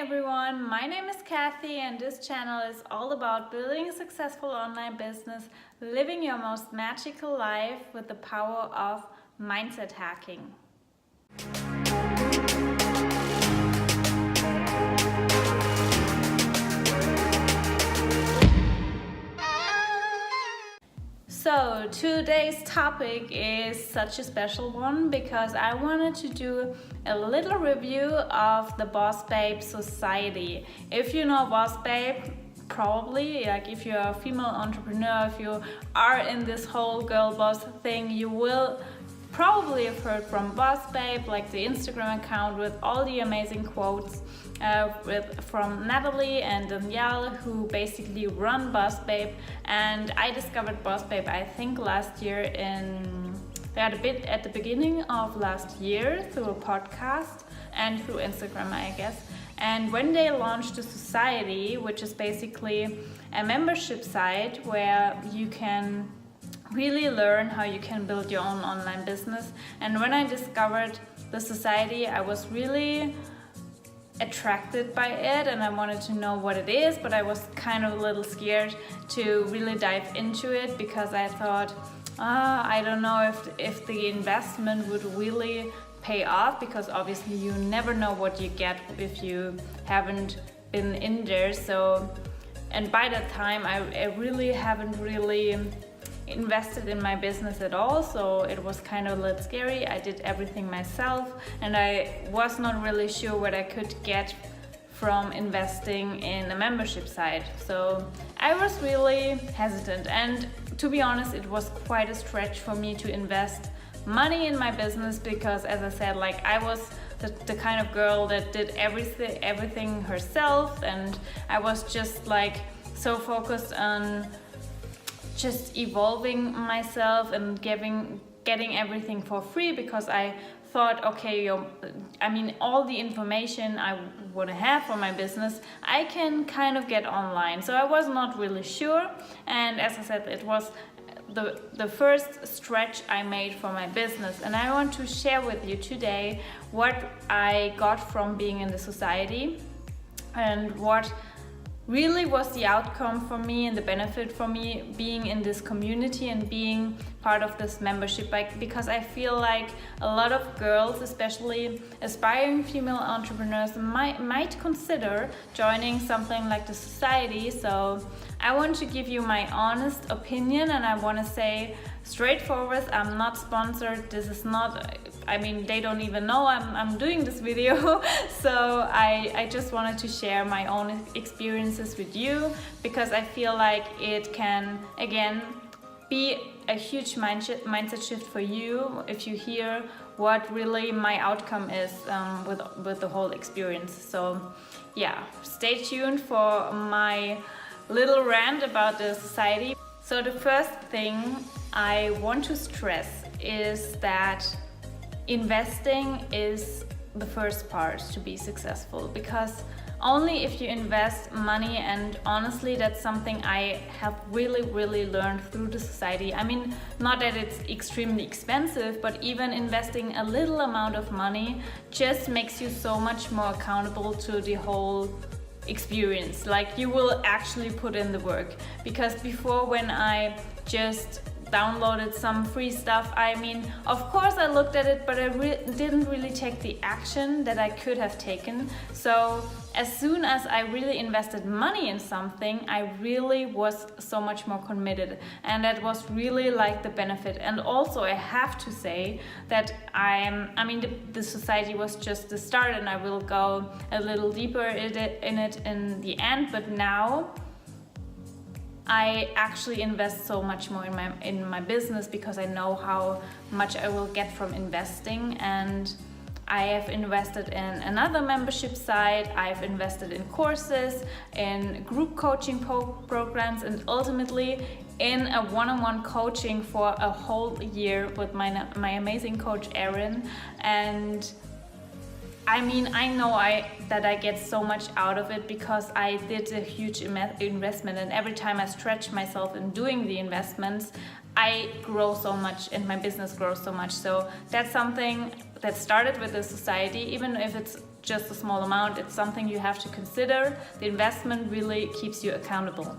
everyone, my name is Kathi and this channel is all about building a successful online business, living your most magical life with the power of mindset hacking. So today's topic is such a special one because I wanted to do a little review of the Boss Babe Society. If you know Boss Babe, probably, like if you're a female entrepreneur, if you are in this whole girl boss thing, you will probably have heard from Boss Babe, like the Instagram account with all the amazing quotes from Natalie and Danielle, who basically run Boss Babe. And I discovered Boss Babe, I think last year at the beginning of last year through a podcast and through Instagram, I guess. And when they launched the Society, which is basically a membership site where you can really learn how you can build your own online business. And when I discovered the Society, I was really attracted by it and I wanted to know what it is, but I was kind of a little scared to really dive into it because I thought, I don't know if the investment would really pay off, because obviously you never know what you get if you haven't been in there. So, and by that time I haven't really invested in my business at all, so it was kind of a little scary. I did everything myself and I was not really sure what I could get from investing in a membership site. So I was really hesitant, and to be honest, it was quite a stretch for me to invest money in my business because, as I said, like I was the kind of girl that did everything herself, and I was just like so focused on just evolving myself and getting everything for free, because I thought, okay, all the information I want to have for my business, I can kind of get online. So I was not really sure, and as I said, it was the first stretch I made for my business. And I want to share with you today what I got from being in the Society and what really was the outcome for me and the benefit for me being in this community and being part of this membership, because I feel like a lot of girls, especially aspiring female entrepreneurs, might consider joining something like the Society. So I want to give you my honest opinion, and I want to say straightforward, I'm not sponsored. This is not, they don't even know I'm doing this video. So I just wanted to share my own experiences with you, because I feel like it can, again, be a huge mindset shift for you if you hear what really my outcome is with the whole experience. So yeah, stay tuned for my little rant about the Society. So the first thing I want to stress is that investing is the first part to be successful, because only if you invest money, and honestly that's something I have really learned through the Society. Not that it's extremely expensive, but even investing a little amount of money just makes you so much more accountable to the whole experience. Like, you will actually put in the work, because before, when I just downloaded some free stuff, of course I looked at it, but I didn't really take the action that I could have taken. So as soon as I really invested money in something, I really was so much more committed, and that was really like the benefit. And also I have to say that the Society was just the start, and I will go a little deeper in it in the end, but now I actually invest so much more in my business, because I know how much I will get from investing. And I have invested in another membership site, I've invested in courses, in group coaching programs, and ultimately in a one-on-one coaching for a whole year with my amazing coach Erin. And I know that I get so much out of it because I did a huge investment, and every time I stretch myself in doing the investments, I grow so much and my business grows so much. So that's something that started with the Society, even if it's just a small amount. It's something you have to consider. The investment really keeps you accountable.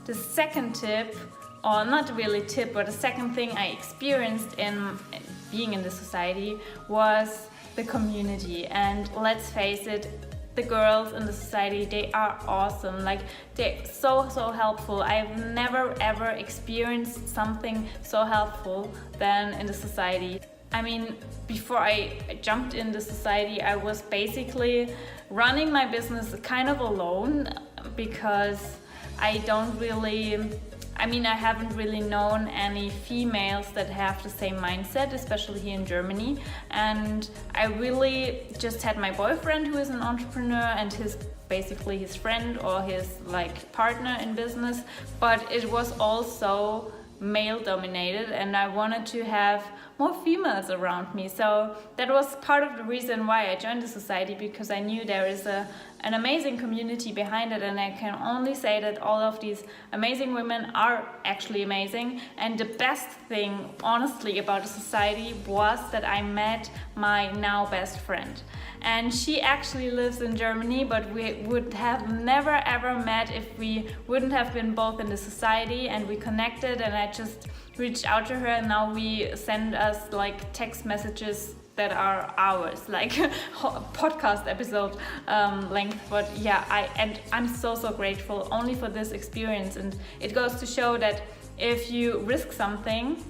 The second tip, or not really tip, but the second thing I experienced in being in the society was the community. And let's face it, the girls in the society, they are awesome. Like, they're so helpful. I've never ever experienced something so helpful than in the society. I mean, before I jumped in the society, I was basically running my business kind of alone, because I haven't really known any females that have the same mindset, especially here in Germany. And I really just had my boyfriend, who is an entrepreneur, and basically his friend or his partner in business. But it was also male dominated, and I wanted to have more females around me. So that was part of the reason why I joined the society, because I knew there is an amazing community behind it, and I can only say that all of these amazing women are actually amazing. And the best thing, honestly, about the society was that I met my now best friend. And she actually lives in Germany, but we would have never ever met if we wouldn't have been both in the society. And we connected, and I just reached out to her, and now we send us text messages that are hours, like podcast episode length. But yeah, I'm so grateful only for this experience. And it goes to show that if you risk something,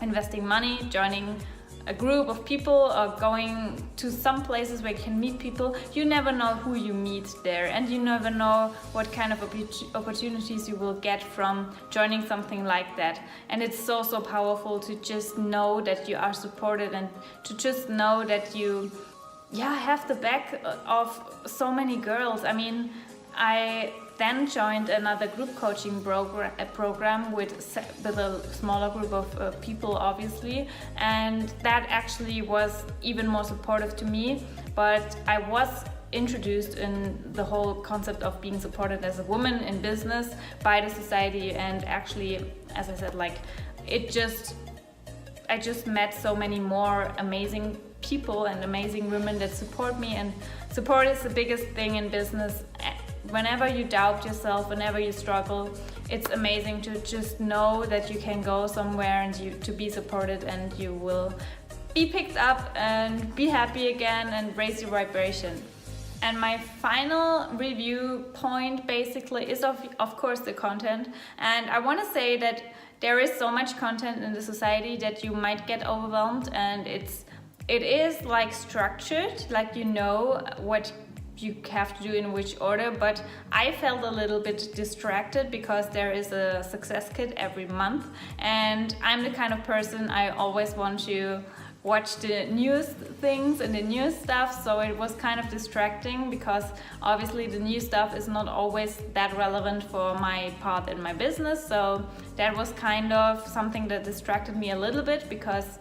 investing money, joining a group of people, or going to some places where you can meet people, you never know who you meet there, and you never know what kind of opportunities you will get from joining something like that. And it's so powerful to just know that you are supported, and to just know that you have the back of so many girls. I mean, I then joined another group coaching program with a smaller group of people, obviously, and that actually was even more supportive to me. But I was introduced in the whole concept of being supported as a woman in business by the society, and actually, as I said, I just met so many more amazing people and amazing women that support me. And support is the biggest thing in business. Whenever you doubt yourself, whenever you struggle, it's amazing to just know that you can go somewhere and to be supported, and you will be picked up and be happy again and raise your vibration. And my final review point basically is of course the content. And I want to say that there is so much content in the society that you might get overwhelmed, and it is structured, what you have to do in which order. But I felt a little bit distracted because there is a success kit every month, and I'm the kind of person, I always want to watch the news things and the news stuff. So it was kind of distracting, because obviously the new stuff is not always that relevant for my path in my business. So that was kind of something that distracted me a little bit, because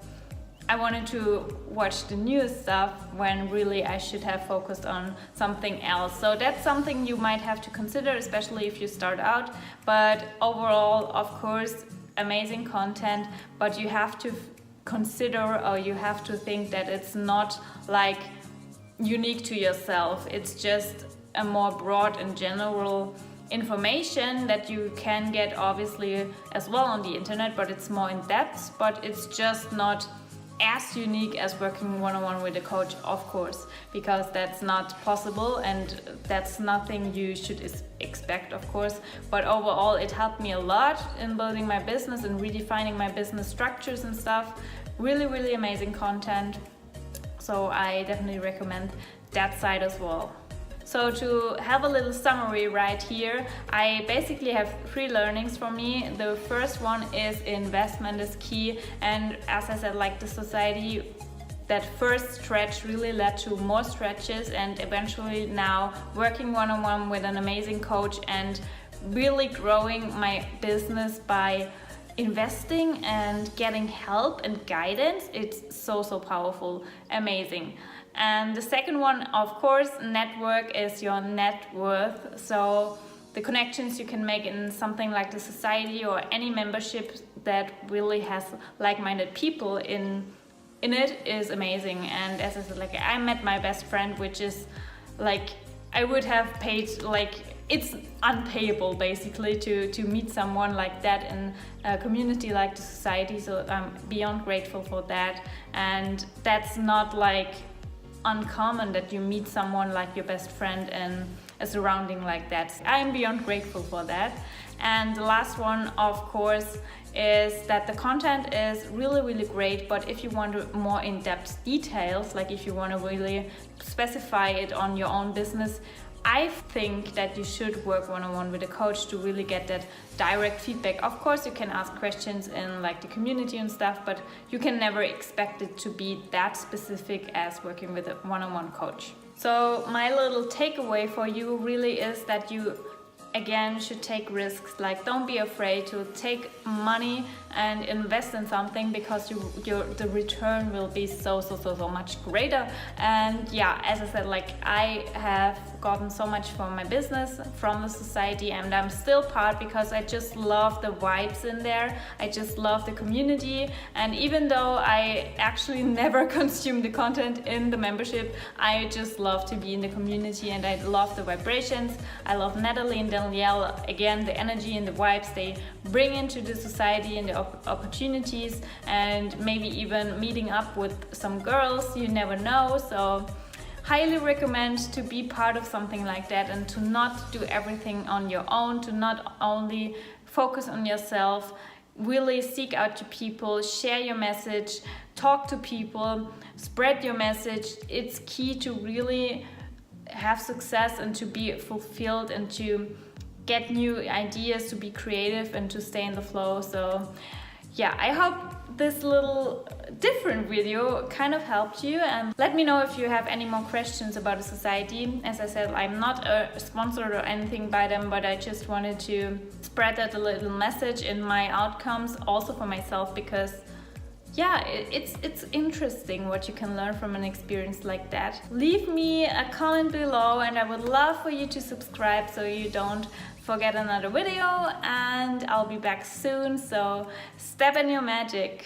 I wanted to watch the news stuff when really I should have focused on something else. So that's something you might have to consider, especially if you start out. But overall, of course, amazing content, but you have to consider, or you have to think that it's not unique to yourself. It's just a more broad and general information that you can get obviously as well on the internet, but it's more in depth. But it's just not as unique as working one-on-one with a coach, of course, because that's not possible, and that's nothing you should expect, of course. But overall, it helped me a lot in building my business and redefining my business structures and stuff. Really amazing content. So I definitely recommend that side as well. So to have a little summary right here, I basically have 3 learnings for me. The first one is investment is key, and as I said, the society, that first stretch really led to more stretches, and eventually now working one-on-one with an amazing coach and really growing my business by investing and getting help and guidance. It's so powerful, amazing. And the second one, of course, network is your net worth. So the connections you can make in something like the society or any membership that really has like-minded people in in it is amazing. And as I said, like, I met my best friend, which is like, I would have paid, like, it's unpayable basically to meet someone like that in a community like the Society. So I'm beyond grateful for that. And that's not like uncommon that you meet someone like your best friend in a surrounding like that. I'm beyond grateful for that. And the last one, of course, is that the content is really great, but if you want more in-depth details, like if you want to really specify it on your own business, I think that you should work one-on-one with a coach to really get that direct feedback. Of course, you can ask questions in like the community and stuff, but you can never expect it to be that specific as working with a one-on-one coach. So my little takeaway for you really is that you again should take risks. Like, don't be afraid to take money and invest in something, because the return will be so much greater. And yeah, as I said, like, I have gotten so much from my business from the Society, and I'm still part because I just love the vibes in there. I just love the community, and even though I actually never consume the content in the membership, I just love to be in the community, and I love the vibrations. I love Natalie and Danielle, again, the energy and the vibes they bring into the Society and the opportunities, and maybe even meeting up with some girls, you never know. So highly recommend to be part of something like that, and to not do everything on your own, to not only focus on yourself. Really seek out your people, share your message, talk to people, spread your message. It's key to really have success and to be fulfilled and to get new ideas, to be creative and to stay in the flow. So yeah, I hope this little different video kind of helped you, and let me know if you have any more questions about the Society. As I said, I'm not sponsored or anything by them, but I just wanted to spread that a little message in my outcomes, also for myself, because yeah, it's interesting what you can learn from an experience like that. Leave me a comment below, and I would love for you to subscribe so you don't forget another video, and I'll be back soon. So step in your magic.